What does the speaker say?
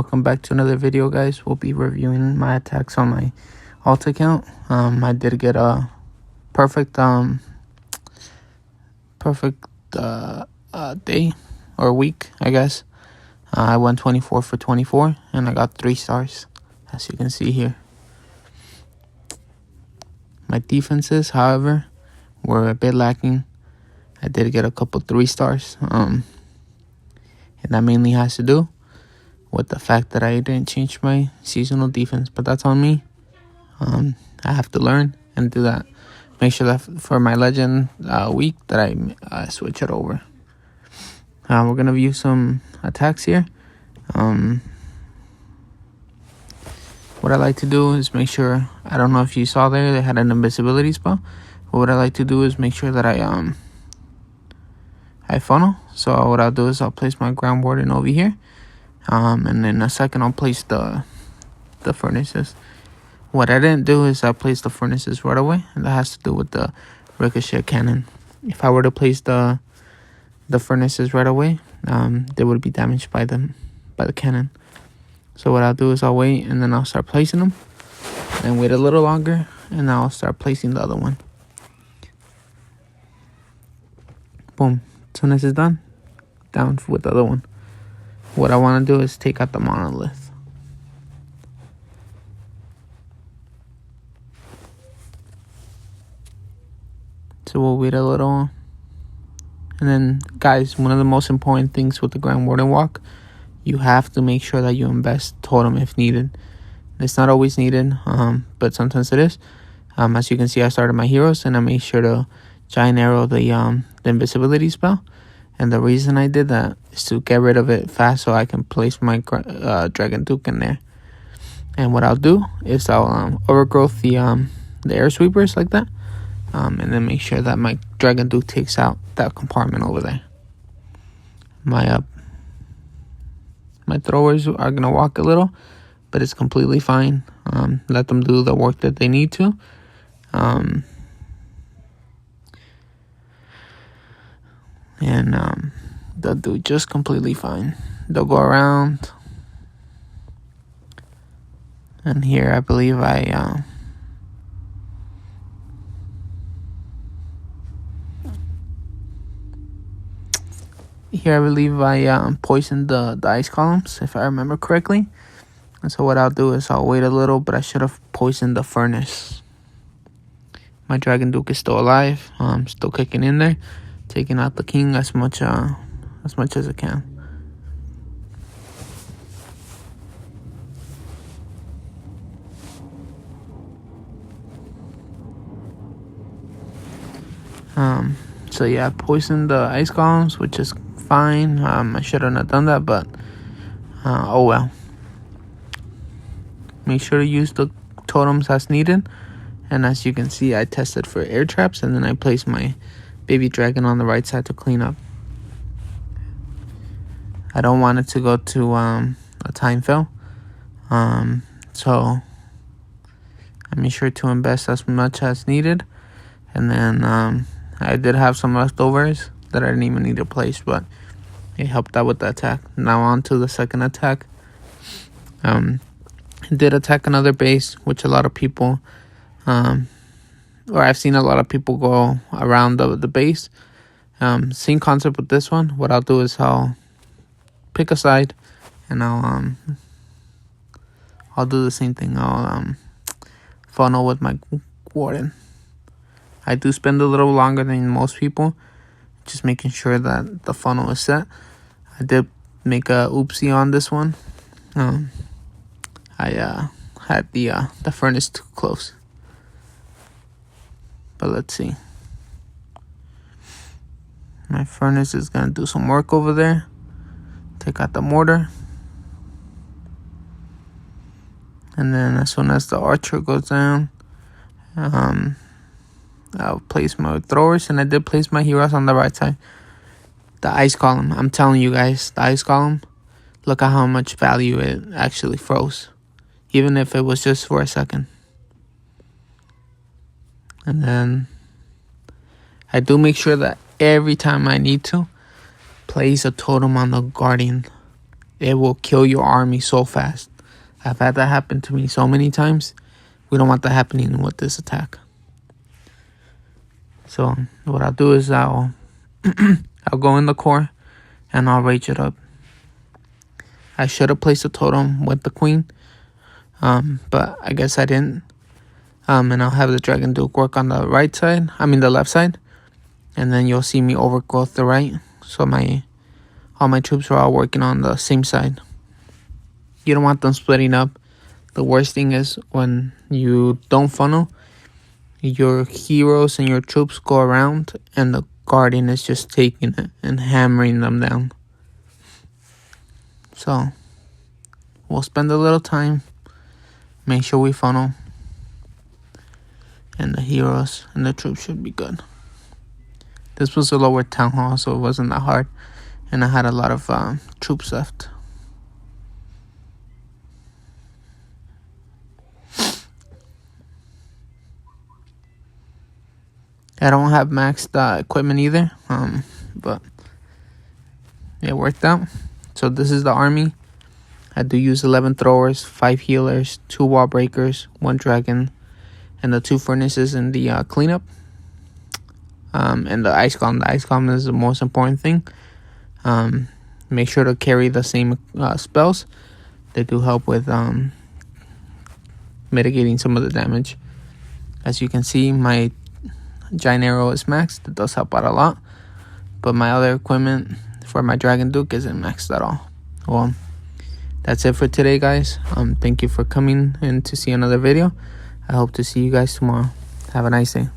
Welcome back to another video, guys. We'll be reviewing my attacks on my alt account. I did get a perfect day or week, I guess. I went 24 for 24 and I got 3 stars, as you can see here. My defenses, however, were a bit lacking. I did get a couple 3 stars, and that mainly has to do with the fact that I didn't change my seasonal defense, but that's on me. I have to learn and do that. Make sure that for my legend week that I switch it over. We're gonna view some attacks here. What I like to do is make sure, I don't know if you saw there, they had an invisibility spell. But what I like to do is make sure that I funnel. So what I'll do is I'll place my ground warden over here. And then in a second I'll place the furnaces. What I didn't do is I placed the furnaces right away, and that has to do with the ricochet cannon. If I were to place the furnaces right away, they would be damaged by the cannon. So what I'll do is I'll wait, and then I'll start placing them, and wait a little longer, and then I'll start placing the other one. Boom. As soon as it's done, down with the other one. What I want to do is take out the monolith. So we'll wait a little. And then, guys, one of the most important things with the Grand Warden walk, you have to make sure that you invest totem if needed. It's not always needed, but sometimes it is. As you can see, I started my heroes, and I made sure to giant arrow the invisibility spell. And the reason I did that is to get rid of it fast so I can place my Dragon Duke in there. And what I'll do is I'll overgrowth the air sweepers like that. And then make sure that my Dragon Duke takes out that compartment over there. My throwers are going to walk a little, but it's completely fine. Let them do the work that they need to. And they'll do just completely fine. They'll go around. And here I believe I poisoned the ice columns, if I remember correctly. And so what I'll do is I'll wait a little, but I should have poisoned the furnace. My Dragon Duke is still alive. Still kicking in there, taking out the king as much as I can. So yeah, I poisoned the ice columns, which is fine. I shouldn't have done that, but oh well. Make sure to use the totems as needed. And as you can see, I tested for air traps, and then I placed my baby dragon on the right side to clean up. I don't want it to go to a time fail. So I made sure to invest as much as needed. And then I did have some leftovers that I didn't even need to place, but it helped out with the attack. Now on to the second attack. I did attack another base, which a lot of people, or I've seen a lot of people go around the base. Same concept with this one. What I'll do is I'll pick a side, and I'll do the same thing. I'll funnel with my warden. I do spend a little longer than most people, just making sure that the funnel is set. I did make a oopsie on this one. I had the furnace too close. But let's see. My furnace is gonna do some work over there. Take out the mortar. And then as soon as the archer goes down, I'll place my throwers, and I did place my heroes on the right side. The ice column, I'm telling you guys, the ice column, look at how much value it actually froze, even if it was just for a second. And then I do make sure that every time I need to, place a totem on the guardian. it will kill your army so fast. I've had that happen to me so many times. We don't want that happening with this attack. So what I'll do is I'll go in the core and I'll rage it up. I should have placed a totem with the queen, but I guess I didn't. And I'll have the Dragon Duke work on the the left side, and then you'll see me overgrowth the right. So all my troops are all working on the same side. You don't want them splitting up. The worst thing is when you don't funnel, your heroes and your troops go around and the guardian is just taking it and hammering them down. So we'll spend a little time, make sure we funnel, and the heroes and the troops should be good. This was a lower town hall, so it wasn't that hard, and I had a lot of troops left. I don't have maxed equipment either, but it worked out. So this is the army. I do use 11 throwers, 5 healers, 2 wall breakers, 1 dragon, and the 2 furnaces in the cleanup. And the ice column. The ice column is the most important thing. Make sure to carry the same spells. They do help with mitigating some of the damage. As you can see, my giant arrow is maxed. It does help out a lot, but my other equipment for my Dragon Duke isn't maxed at all. Well, that's it for today, guys. Thank you for coming in to see another video. I hope to see you guys tomorrow. Have a nice day.